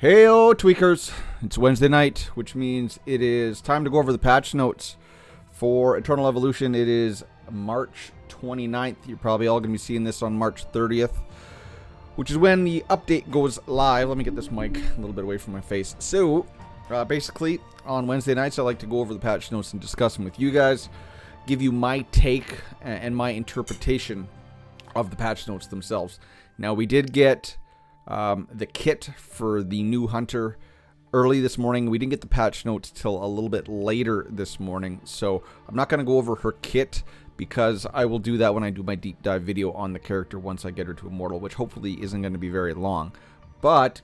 Heyo tweakers, it's Wednesday night, which means it is time to go over the patch notes for Eternal Evolution. It is March 29th. You're probably all going to be seeing this on March 30th, which is when the update goes live. Let me get this mic a little bit away from my face. So, basically, on Wednesday nights, I like to go over the patch notes and discuss them with you guys, give you my take and my interpretation of the patch notes themselves. Now, we did get the kit for the new hunter early this morning. We didn't get the patch notes till a little bit later this morning, so I'm not going to go over her kit because I will do that when I do my deep dive video on the character once I get her to Immortal, which hopefully isn't going to be very long. But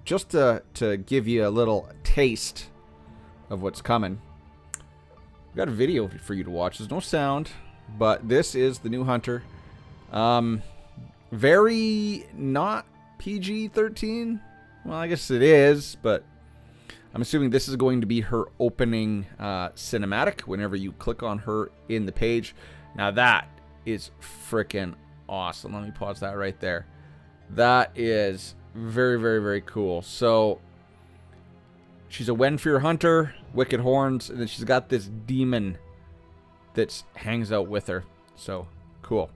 just to give you a little taste of what's coming, I've got a video for you to watch. There's no sound, but this is the new hunter. Very not PG-13? Well, I guess it is, but I'm assuming this is going to be her opening cinematic whenever you click on her in the page. Now that is freaking awesome. Let me pause that right there. That is very, very, very cool. So she's a Wenfear hunter, wicked horns, and then she's got this demon that hangs out with her. So cool.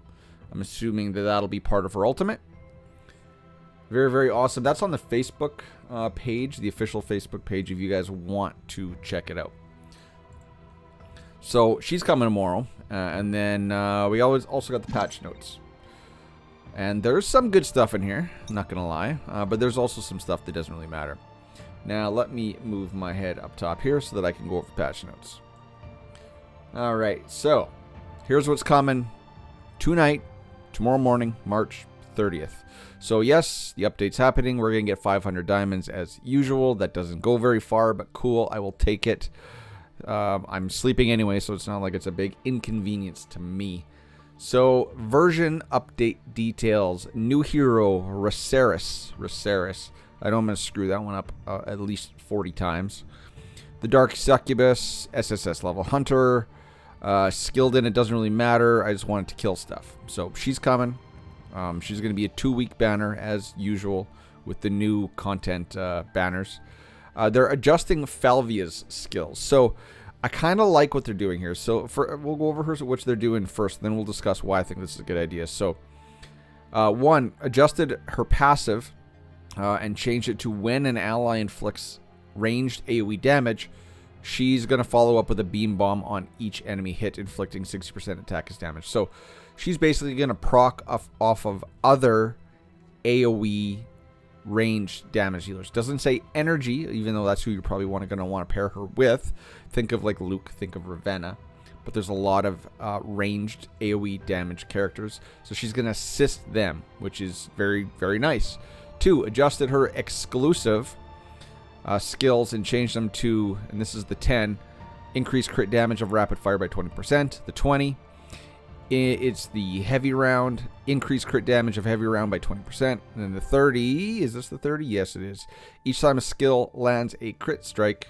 I'm assuming that that'll be part of her ultimate. Very, very awesome. That's on the Facebook page, the official Facebook page, if you guys want to check it out. So she's coming tomorrow, and then we also got the patch notes. And there's some good stuff in here, I'm not gonna lie, but there's also some stuff that doesn't really matter. Now let me move my head up top here so that I can go over the patch notes. All right, so here's what's coming tonight, tomorrow morning, March 30th. So yes, the update's happening. We're going to get 500 diamonds as usual. That doesn't go very far, but cool. I will take it. I'm sleeping anyway, so it's not like it's a big inconvenience to me. So version update details. New hero, Raceris. I know I'm going to screw that one up at least 40 times. The Dark Succubus, SSS level hunter. Skilled in, it doesn't really matter. I just wanted to kill stuff. So she's coming. She's going to be a 2-week banner as usual with the new content banners. They're adjusting Falvia's skills. So I kind of like what they're doing here. So we'll go over which they're doing first. Then we'll discuss why I think this is a good idea. So one, adjusted her passive and changed it to when an ally inflicts ranged AoE damage, she's going to follow up with a beam bomb on each enemy hit, inflicting 60% attack as damage. So she's basically going to proc off of other AoE ranged damage dealers. Doesn't say energy, even though that's who you're probably going to want to pair her with. Think of like Luke, think of Ravenna. But there's a lot of ranged AoE damage characters. So she's going to assist them, which is very, very nice. 2, adjusted her exclusive skills and changed them to, and this is the 10, increase crit damage of rapid fire by 20%. The 20, it's the heavy round, increase crit damage of heavy round by 20%. And then the 30, is this the 30? Yes, it is. Each time a skill lands a crit strike,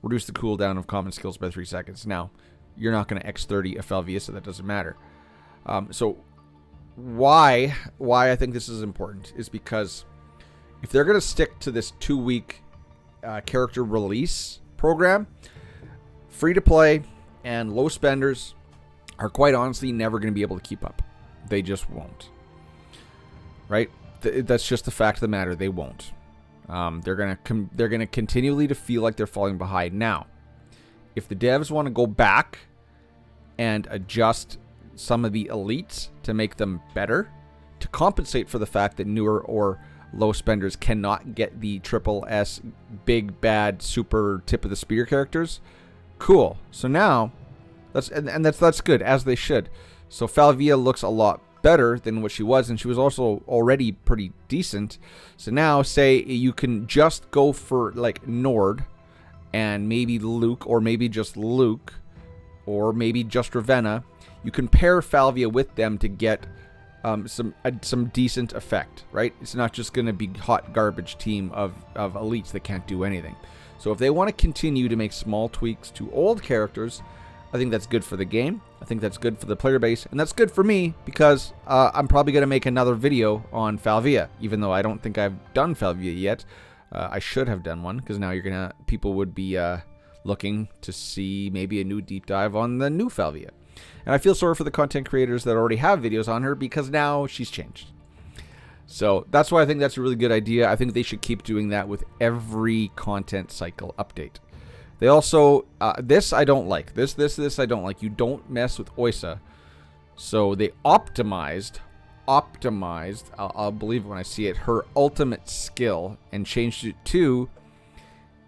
reduce the cooldown of common skills by 3 seconds. Now, you're not going to X30 a Falvia, so that doesn't matter. So why I think this is important is because if they're going to stick to this 2-week character release program, free to play and low spenders are quite honestly never going to be able to keep up. They just won't. Right? That's just the fact of the matter. They won't. They're going to continually to feel like they're falling behind. Now, if the devs want to go back and adjust some of the elites to make them better, to compensate for the fact that newer or low spenders cannot get the triple S big bad super tip of the spear characters, cool. So now that's good, as they should. So Falvia looks a lot better than what she was, and she was also already pretty decent. So now say you can just go for like Nord and maybe Luke, or maybe just Luke, or maybe just Ravenna. You can pair Falvia with them to get some decent effect, right? It's not just going to be hot garbage team of elites that can't do anything. So if they want to continue to make small tweaks to old characters, I think that's good for the game. I think that's good for the player base, and that's good for me because I'm probably going to make another video on Falvia, even though I don't think I've done Falvia yet. I should have done one because now people would be looking to see maybe a new deep dive on the new Falvia. And I feel sorry for the content creators that already have videos on her because now she's changed. So that's why I think that's a really good idea. I think they should keep doing that with every content cycle update. They also, this I don't like. This I don't like. You don't mess with Oysa. So they optimized, I'll believe it when I see it, her ultimate skill and changed it to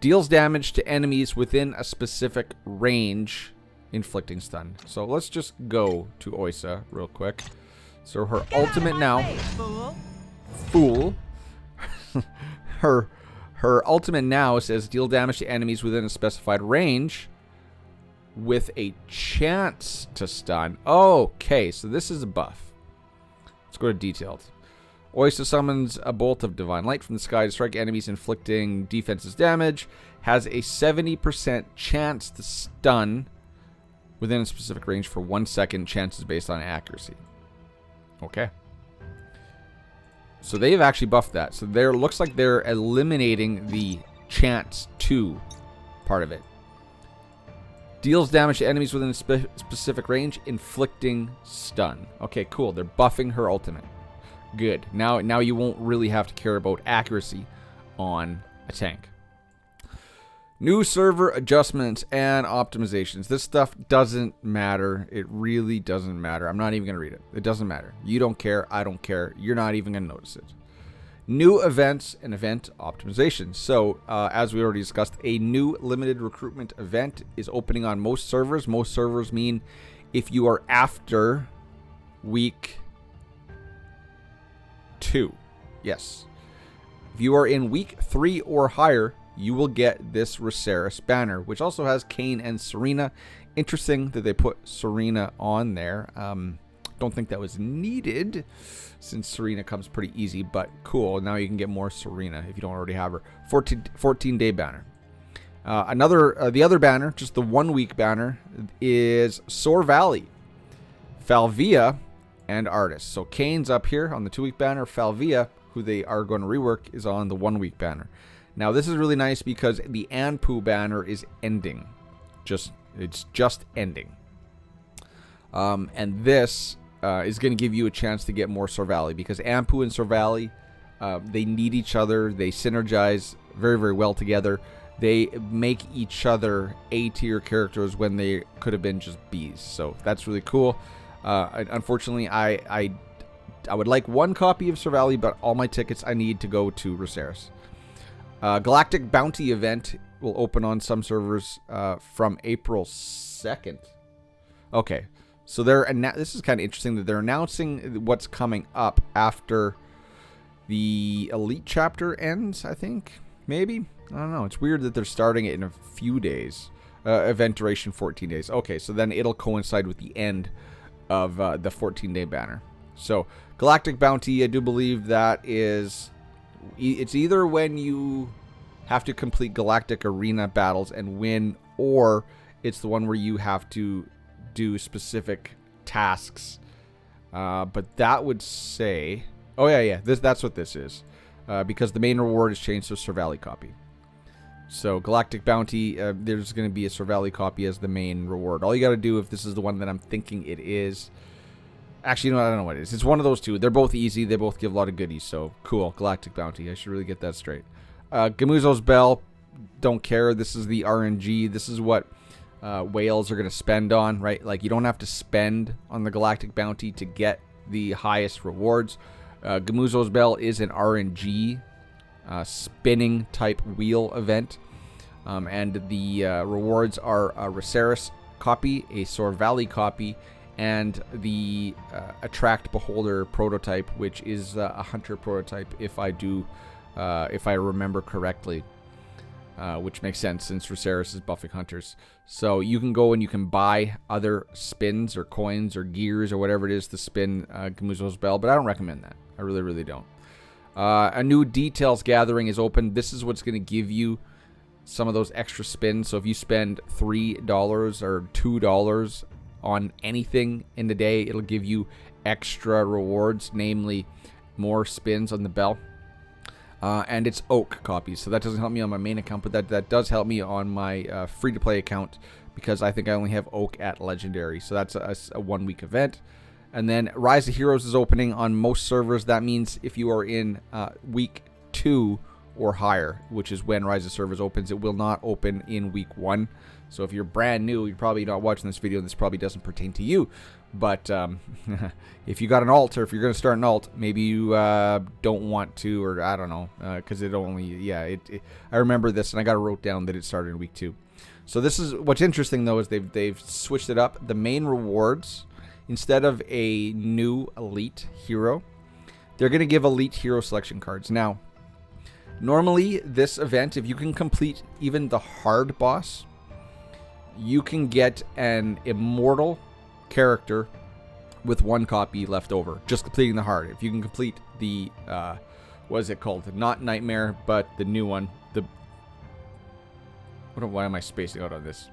deals damage to enemies within a specific range, inflicting stun. So let's just go to Oysa real quick. So her ultimate now, fool. her ultimate now says deal damage to enemies within a specified range with a chance to stun. Okay, so this is a buff. Let's go to detailed. Oysa summons a bolt of divine light from the sky to strike enemies, inflicting defenses damage. Has a 70% chance to stun within a specific range for 1 second. Chances based on accuracy. Okay. So they've actually buffed that. So there looks like they're eliminating the chance to part of it. Deals damage to enemies within a specific range, inflicting stun. Okay, cool. They're buffing her ultimate. Good. Now you won't really have to care about accuracy on a tank. New server adjustments and optimizations. This stuff doesn't matter. It really doesn't matter. I'm not even going to read it. It doesn't matter. You don't care. I don't care. You're not even going to notice it. New events and event optimization. So, as we already discussed, a new limited recruitment event is opening on most servers. Most servers mean if you are after week 2. Yes. If you are in week 3 or higher, you will get this Rosaris banner, which also has Kayn and Serena. Interesting that they put Serena on there. Don't think that was needed since Serena comes pretty easy, but cool. Now you can get more Serena if you don't already have her. 14-day banner. The other banner, just the 1 week banner, is Sore Valley, Falvia, and Artist. So Kayn's up here on the 2 week banner. Falvia, who they are going to rework, is on the 1 week banner. Now this is really nice because the Anpu banner is ending. It's just ending. And this is going to give you a chance to get more Sore Valley because Anpu and Sore Valley, they need each other. They synergize very, very well together. They make each other A-tier characters when they could have been just Bs. So that's really cool. Unfortunately, I would like 1 copy of Sore Valley, but all my tickets I need to go to Rosaris. Galactic Bounty event will open on some servers from April 2nd. Okay, so this is kind of interesting that they're announcing what's coming up after the Elite chapter ends, I think. Maybe? I don't know. It's weird that they're starting it in a few days. Event duration 14 days. Okay, so then it'll coincide with the end of the 14-day banner. So, Galactic Bounty, I do believe that is... It's either when you have to complete Galactic Arena battles and win, or it's the one where you have to do specific tasks. But that would say... Oh, yeah. That's what this is. Because the main reward is changed to a Sore Valley copy. So, Galactic Bounty, there's going to be a Sore Valley copy as the main reward. All you got to do, if this is the one that I'm thinking it is... Actually, no, I don't know what it is. It's one of those two. They're both easy. They both give a lot of goodies. So, cool. Galactic Bounty. I should really get that straight. Gamuzo's Bell. Don't care. This is the RNG. This is what whales are going to spend on, right? Like, you don't have to spend on the Galactic Bounty to get the highest rewards. Gamuzo's Bell is an RNG spinning type wheel event. And the rewards are a Rosaris copy, a Sore Valley copy, and the Attract Beholder prototype, which is a hunter prototype, if I remember correctly, which makes sense since Rosaris is buffing hunters. So you can go and you can buy other spins or coins or gears or whatever it is to spin Gamuzo's Bell, but I don't recommend that. I really, really don't. A new details gathering is open. This is what's going to give you some of those extra spins. So if you spend $3 or $2 on anything in the day, it'll give you extra rewards, namely more spins on the bell. And it's oak copies, so that doesn't help me on my main account, but that does help me on my free-to-play account, because I think I only have oak at legendary. So that's a 1 week event. And then Rise of Heroes is opening on most servers. That means if you are in week 2 or higher, which is when Rise of Servers opens, it will not open in week 1. So if you're brand new, you're probably not watching this video, and this probably doesn't pertain to you. But if you got an alt, or if you're going to start an alt, maybe you don't want to, or I don't know, because it only, yeah, I remember this, and I got it wrote down that it started in week 2. So this is, what's interesting though, is they've switched it up. The main rewards, instead of a new elite hero, they're going to give elite hero selection cards. Now, normally this event, if you can complete even the hard boss, you can get an immortal character with 1 copy left over, just completing the hard. If you can complete the what is it called, not Nightmare, but the new one, the why am I spacing out on this,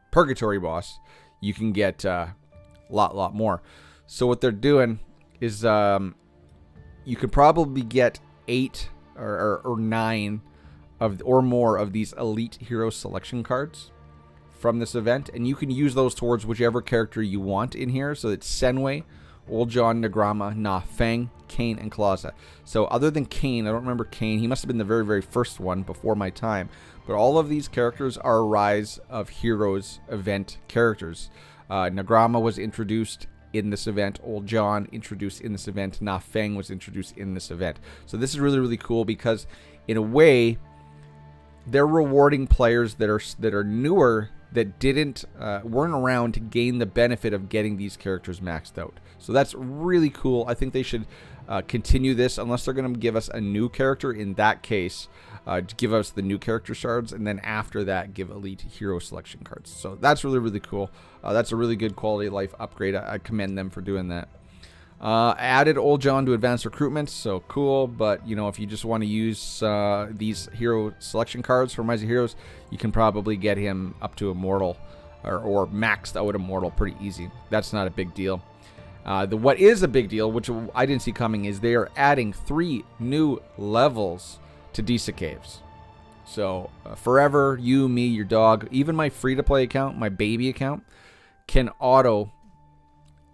Purgatory boss, you can get lot more. So what they're doing is you could probably get 8 or 9 or more of these elite hero selection cards from this event, and you can use those towards whichever character you want in here. So it's Senway, Old John, Nagrama, Na Feng, Kane, and Clausa. So other than Kane, I don't remember Kane, he must have been the very first one before my time, but all of these characters are Rise of Heroes event characters. Nagrama was introduced in this event, Old John introduced in this event, Na Feng was introduced in this event. So this is really cool, because in a way they're rewarding players that are newer, that weren't around to gain the benefit of getting these characters maxed out. So that's really cool. I think they should continue this, unless they're going to give us a new character. In that case, give us the new character shards, and then after that give elite hero selection cards. So that's really cool. That's a really good quality of life upgrade. I commend them for doing that. Added Old John to advanced recruitment, so cool. But you know, if you just want to use these hero selection cards from Rise of Heroes, you can probably get him up to immortal, or maxed out immortal pretty easy. That's not a big deal. What is a big deal, which I didn't see coming, is they are adding 3 new levels to Disa Caves. So forever, you, me, your dog, even my free-to-play account, my baby account, can auto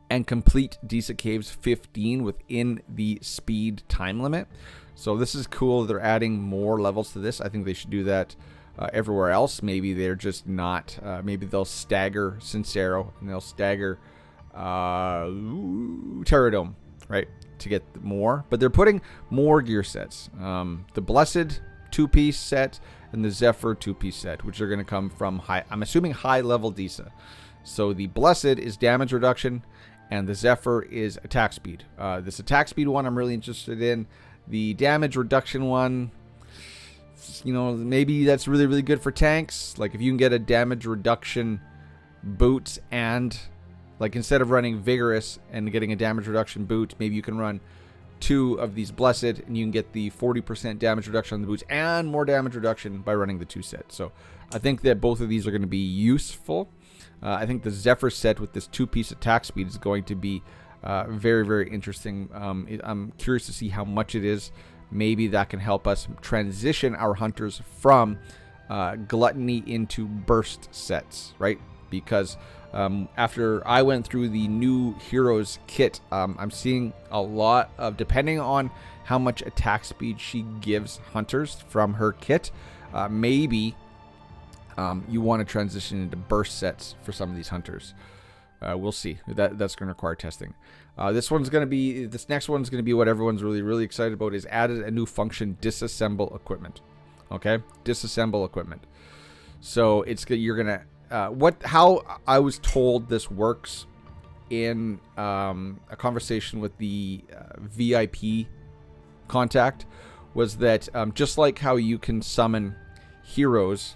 and complete Disa Caves 15 within the speed time limit. So this is cool. They're adding more levels to this. I think they should do that everywhere else. Maybe they're just not. Maybe they'll stagger Sincero, and they'll stagger Terradome, right, to get more. But they're putting more gear sets. The Blessed 2-piece set and the Zephyr 2-piece set, which are going to come from I'm assuming high-level Disa. So the Blessed is damage reduction, and the Zephyr is attack speed. This attack speed one I'm really interested in. The damage reduction one, you know, maybe that's really good for tanks. Like if you can get a damage reduction boot, and like instead of running Vigorous and getting a damage reduction boot, maybe you can run 2 of these Blessed, and you can get the 40% damage reduction on the boots and more damage reduction by running the 2 set. So I think that both of these are going to be useful. I think the Zephyr set with this 2-piece attack speed is going to be very interesting. I'm curious to see how much it is. Maybe that can help us transition our hunters from gluttony into burst sets, right? Because after I went through the new Heroes kit, I'm seeing a lot of, depending on how much attack speed she gives hunters from her kit, maybe you want to transition into burst sets for some of these hunters. We'll see. That's going to require testing. This next one's going to be what everyone's really excited about, is added a new function, disassemble equipment. Okay? Disassemble equipment. So you're going to how I was told this works in a conversation with the VIP contact was that just like how you can summon heroes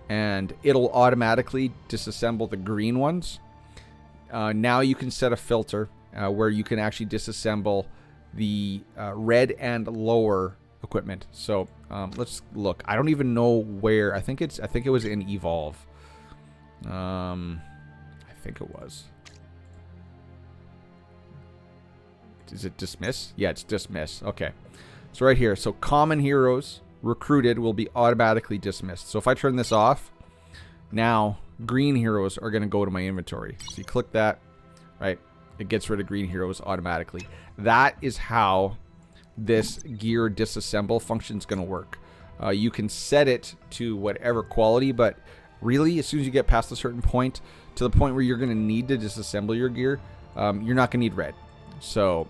and it'll automatically disassemble the green ones, now you can set a filter where you can actually disassemble the red and lower equipment. So let's look. I don't even know where. I think it was in Evolve. I think it was. Is it dismiss? Yeah, it's dismiss. Okay. So right here, so common heroes recruited will be automatically dismissed. So if I turn this off, now green heroes are going to go to my inventory. So you click that, right? It gets rid of green heroes automatically. That is how this gear disassemble function is going to work. You can set it to whatever quality, but really, as soon as you get past a certain point, to the point where you're going to need to disassemble your gear, you're not going to need red. So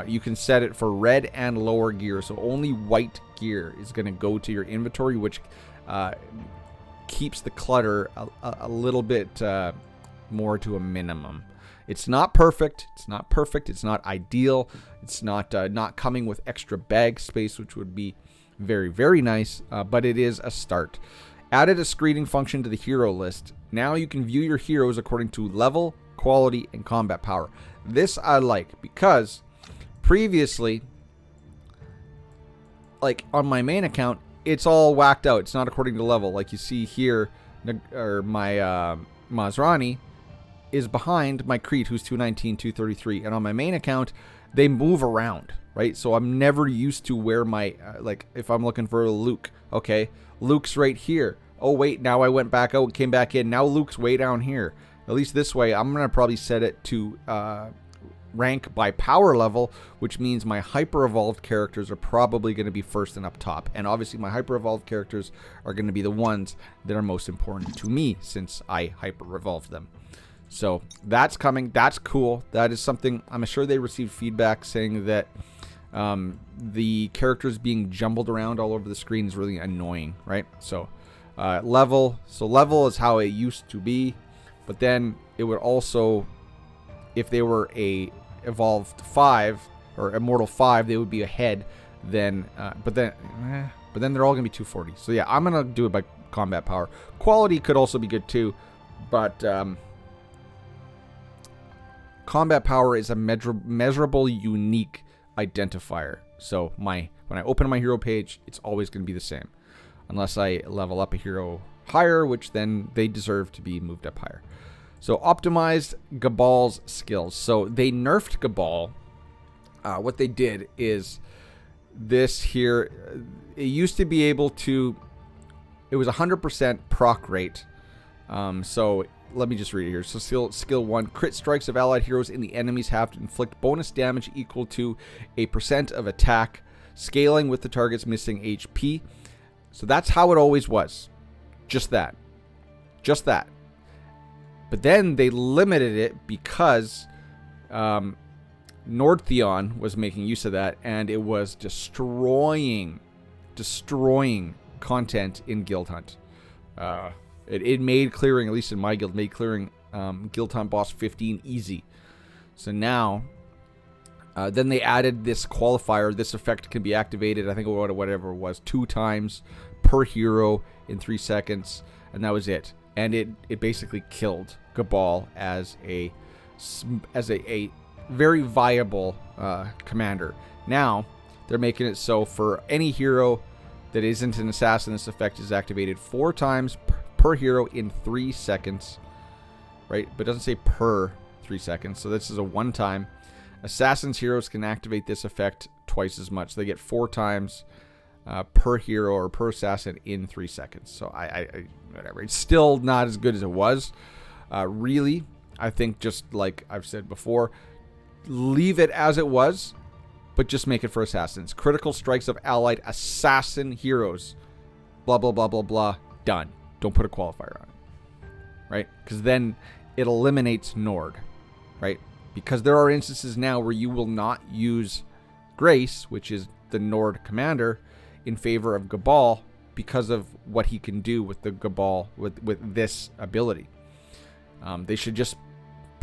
you can set it for red and lower gear. So only white gear is going to go to your inventory, which keeps the clutter a little bit more to a minimum. It's not perfect. It's not perfect. It's not ideal. It's not coming with extra bag space, which would be very, very nice, but it is a start. Added a screening function to the hero list. Now you can view your heroes according to level, quality, and combat power. This I like because previously, like on my main account, it's all whacked out. It's not according to level. Like you see here, or my Mazrani is behind my Crete, who's 219, 233. And on my main account, they move around, right? So I'm never used to where my, like if I'm looking for a Luke, okay, Luke's right here. Oh, wait, now I went back out and came back in. Now Luke's way down here. At least this way, I'm going to probably set it to rank by power level, which means my hyper-evolved characters are probably going to be first and up top. And obviously my hyper-evolved characters are going to be the ones that are most important to me since I hyper-evolved them. So that's coming. That's cool. That is something. I'm sure they received feedback saying that the characters being jumbled around all over the screen is really annoying, right? So level is how it used to be, but then it would also, if they were a evolved 5 or immortal 5, they would be ahead. Then but then they're all gonna be 240. So yeah, I'm gonna do it by combat power. Quality could also be good too, but combat power is a measurable, unique identifier. So when I open my hero page, it's always going to be the same. Unless I level up a hero higher, which then they deserve to be moved up higher. So optimized Gabal's skills. So they nerfed Gabal. What they did is this here. It used to be able to, it was 100% proc rate. So let me just read it here. So skill 1, crit strikes of allied heroes in the enemies have to inflict bonus damage equal to a % of attack, scaling with the target's missing HP. So that's how it always was. Just that. Just that. But then they limited it because Nordtheon was making use of that, and it was destroying content in Guild Hunt. It made clearing, at least in my guild, made clearing Guild Hunt Boss 15 easy. So now, then they added this qualifier. This effect can be activated, I think whatever it was, 2 times per hero in 3 seconds. And that was it. And it basically killed Gabal as a very viable commander. Now, they're making it so for any hero that isn't an assassin, this effect is activated 4 times per hero in 3 seconds, right? But it doesn't say per 3 seconds, so this is a one-time. Assassin's heroes can activate this effect twice as much. They get 4 times per hero or per assassin in 3 seconds. So whatever. It's still not as good as it was. Really, I think just like I've said before, leave it as it was, but just make it for assassins. Critical strikes of allied assassin heroes. Blah, blah, blah, blah, blah. Done. Don't put a qualifier on it, right? Because then it eliminates Nord, right? Because there are instances now where you will not use Grace, which is the Nord commander, in favor of Gabal because of what he can do with the Gabal, with this ability. They should just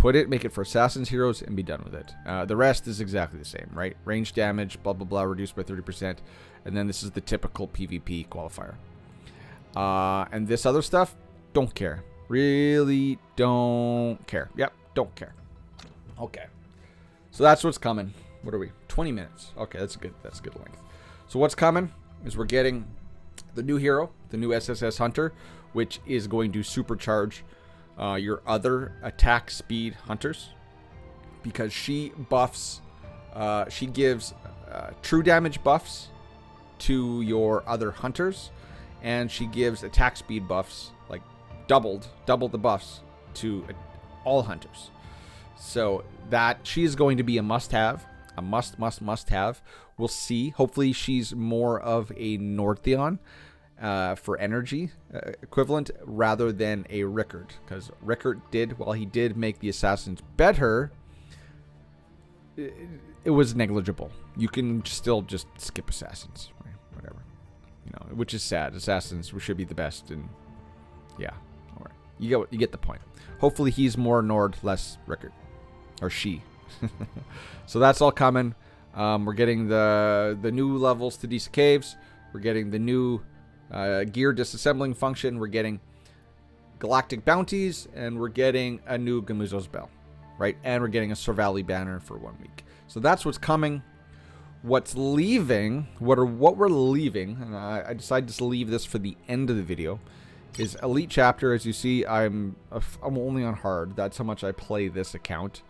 make it for assassins heroes and be done with it. The rest is exactly the same, right? Range damage, blah, blah, blah, reduced by 30%. And then this is the typical PvP qualifier. And this other stuff, don't care. Really don't care. Yep, don't care. Okay. So that's what's coming. What are we? 20 minutes. Okay, that's good length. So what's coming is we're getting the new hero, the new SSS Hunter, which is going to supercharge your other attack speed hunters, because she buffs, she gives true damage buffs to your other hunters, and she gives attack speed buffs, like double the buffs to all hunters. So that she is going to be a must-have, a must-have. We'll see. Hopefully she's more of a Northeon for energy equivalent rather than a Rickard, because Rickard while he did make the assassins better, it was negligible. You can still just skip assassins, right? Whatever, which is sad. Assassins should be the best, and yeah, all right. You get the point. Hopefully he's more Nord, less Rickard, or she. So that's all coming. We're getting the new levels to Disa Caves. We're getting the new gear disassembling function. We're getting galactic bounties, and we're getting a new Gamuzo's Bell, right? And we're getting a Sorvali banner for 1 week. So that's what's coming. What's leaving, what we're leaving, and I decided to leave this for the end of the video, is Elite Chapter. As you see, I'm only on hard. That's how much I play this account,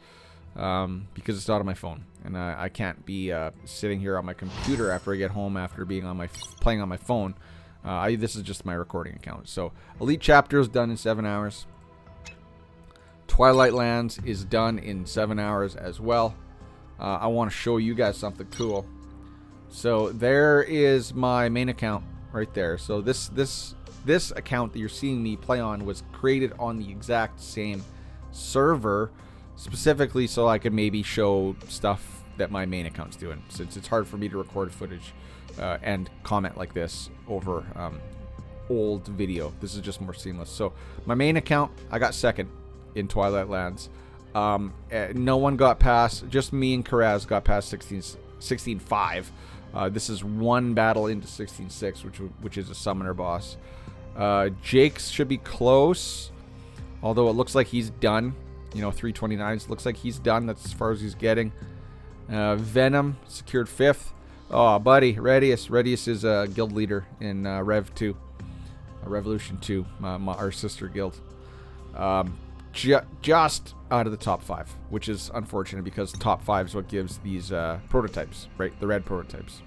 because it's not on my phone, and I can't be sitting here on my computer after I get home after being on playing on my phone. This is just my recording account. So Elite Chapter is done in 7 hours. Twilight Lands is done in 7 hours as well. I want to show you guys something cool. So there is my main account right there. So this account that you're seeing me play on was created on the exact same server, specifically so I could maybe show stuff that my main account's doing, since it's hard for me to record footage and comment like this over old video. This is just more seamless. So my main account, I got second in Twilight Lands. No one got past, just me and Karaz got past 16-5. This is one battle into 16-6, which is a summoner boss. Jake's should be close, although it looks like he's done. 329s looks like he's done. That's as far as he's getting. Venom secured 5th. Oh, buddy, Redius is a guild leader in Rev 2, Revolution 2, our sister guild. Just out of the top 5, which is unfortunate because top 5 is what gives these prototypes, right? The red prototypes.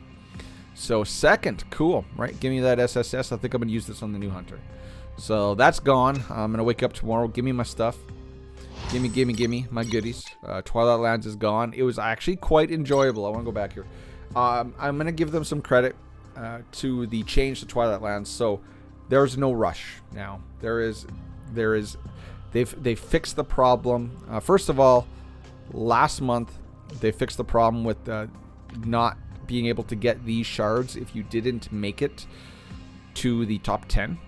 So second, cool, right? Give me that SSS. I think I'm gonna use this on the new hunter. So that's gone. I'm gonna wake up tomorrow. Give me my stuff. Give me my goodies. Twilight Lands is gone. It was actually quite enjoyable. I want to go back here. I'm gonna give them some credit to the change to Twilight Lands. So there's no rush now. They've fixed the problem. First of all, last month they fixed the problem with not being able to get these shards if you didn't make it to the top 10.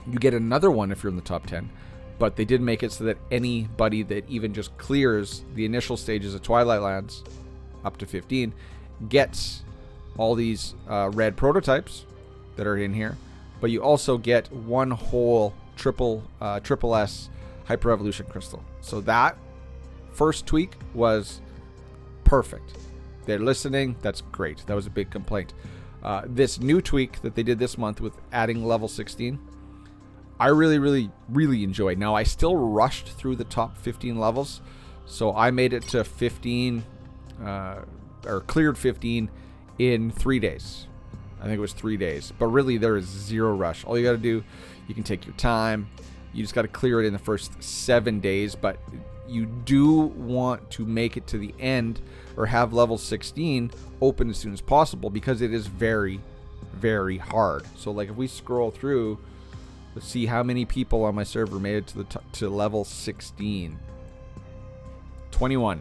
You get another one if you're in the top 10, but they did make it so that anybody that even just clears the initial stages of Twilight Lands up to 15 gets all these red prototypes that are in here, but you also get one whole triple S Hyper Evolution crystal. So that first tweak was perfect. They're listening. That's great. That was a big complaint. This new tweak that they did this month with adding level 16, I really enjoyed. Now, I still rushed through the top 15 levels, so I made it to 15, or cleared 15 in 3 days. I think it was 3 days. But really, there is zero rush. All you got to do, you can take your time. You just got to clear it in the first 7 days, but you do want to make it to the end or have level 16 open as soon as possible, because it is very hard. So like if we scroll through, let's see how many people on my server made it to level 16. 21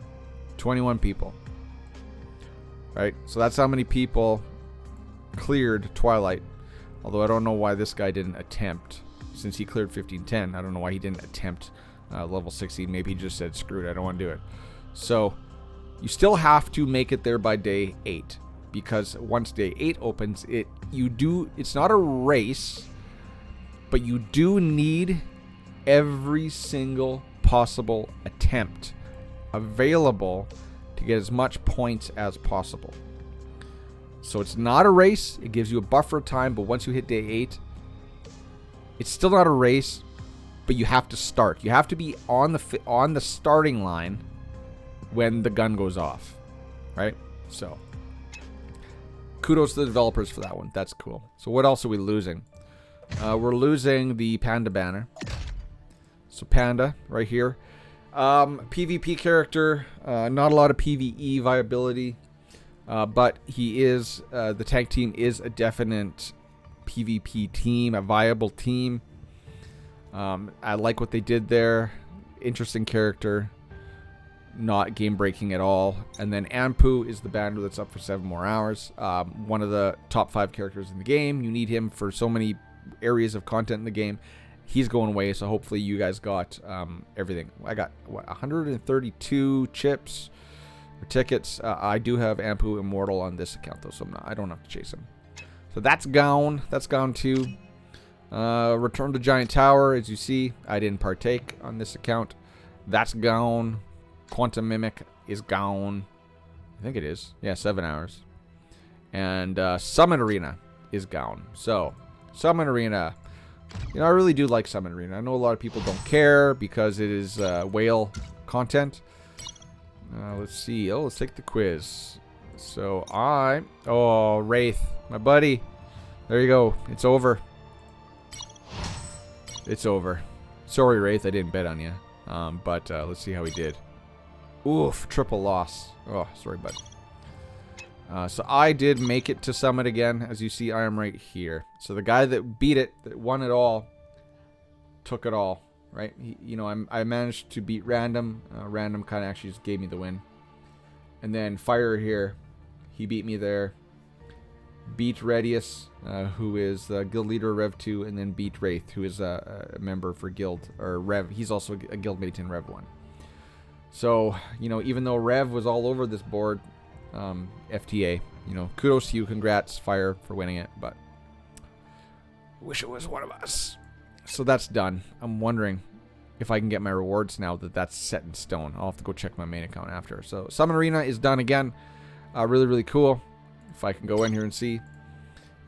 people, right? So that's how many people cleared Twilight. Although I don't know why this guy didn't attempt, since he cleared 1510. I don't know why he didn't attempt level 16. Maybe he just said, screw it, I don't want to do it. So you still have to make it there by day 8, because once day 8 opens, it's not a race, but you do need every single possible attempt available to get as much points as possible. So it's not a race. It gives you a buffer time, but once you hit day 8, it's still not a race, but you have to start. You have to be on the starting line when the gun goes off, right? So kudos to the developers for that one. That's cool. So what else are we losing? We're losing the Panda banner. So Panda, right here. PvP character. Not a lot of PvE viability. But he is, the tank team is a definite PvP team, a viable team. I like what they did there. Interesting character. Not game breaking at all. And then Ampu is the banner that's up for 7 more hours. One of the top 5 characters in the game. You need him for so many areas of content in the game. He's going away, so hopefully you guys got everything. I got, what, 132 chips or tickets. I do have Ampu Immortal on this account, though, so I don't have to chase him. So that's gone. That's gone, too. Return to Giant Tower, as you see. I didn't partake on this account. That's gone. Quantum Mimic is gone. I think it is. Yeah, 7 hours. And Summon Arena is gone. So, Summon Arena. You know, I really do like Summon Arena. I know a lot of people don't care because it is whale content. Let's see. Oh, let's take the quiz. So, oh, Wraith. My buddy. There you go. It's over. It's over. Sorry, Wraith. I didn't bet on you. But let's see how he did. Oof, triple loss. Oh, sorry, bud. So I did make it to Summit again. As you see, I am right here. So the guy that beat it, that won it all, took it all, right? You know, I managed to beat Random. Random kind of actually just gave me the win. And then Fire here, he beat me there. Beat Redius, who is the guild leader of Rev 2, and then beat Wraith, who is a member for guild, or Rev. He's also a guild mate in Rev 1. So, you know, even though Rev was all over this board, FTA, you know, kudos to you, congrats, Fire, for winning it, but wish it was one of us. So that's done. I'm wondering if I can get my rewards now that that's set in stone. I'll have to go check my main account after. So, Summon Arena is done again. Really, really cool. If I can go in here and see.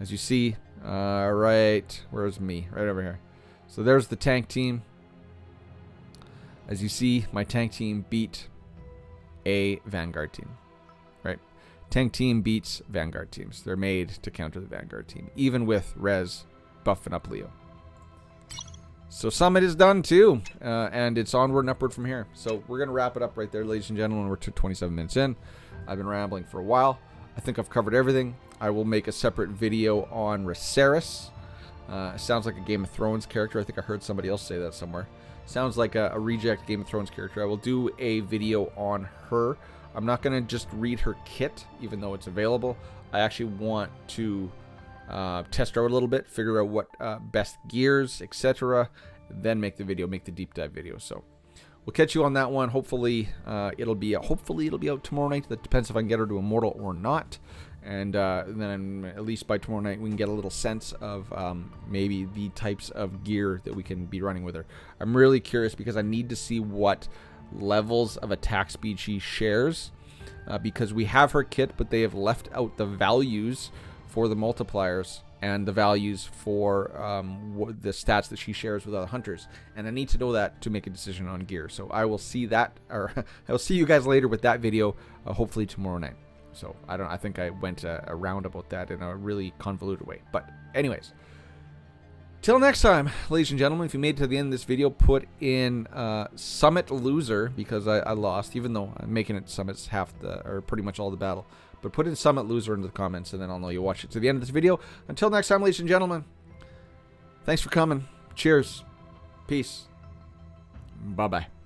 As you see, right, where's me? Right over here. So there's the tank team. As you see, my tank team beat a Vanguard team, right? Tank team beats Vanguard teams. They're made to counter the Vanguard team, even with Rez buffing up Leo. So Summit is done too, and it's onward and upward from here. So we're going to wrap it up right there, ladies and gentlemen. We're to 27 minutes in. I've been rambling for a while. I think I've covered everything. I will make a separate video on Raceris. Sounds like a Game of Thrones character. I think I heard somebody else say that somewhere. Sounds like a reject Game of Thrones character. I will do a video on her. I'm not going to just read her kit, even though it's available. I actually want to test her out a little bit, figure out what best gears, etc. Then make the video, make the deep dive video. So we'll catch you on that one. Hopefully, it'll be out tomorrow night. That depends if I can get her to Immortal or not. And then at least by tomorrow night, we can get a little sense of maybe the types of gear that we can be running with her. I'm really curious because I need to see what levels of attack speed she shares. Because we have her kit, but they have left out the values for the multipliers and the values for the stats that she shares with other hunters. And I need to know that to make a decision on gear. So I will see that, or I'll see you guys later with that video, hopefully tomorrow night. So I think I went around about that in a really convoluted way. But anyways, till next time, ladies and gentlemen, if you made it to the end of this video, put in Summit Loser, because I lost, even though I'm making it Summit's half the, or pretty much all the battle. But put in Summit Loser into the comments, and then I'll know you watched it to the end of this video. Until next time, ladies and gentlemen, thanks for coming. Cheers. Peace. Bye-bye.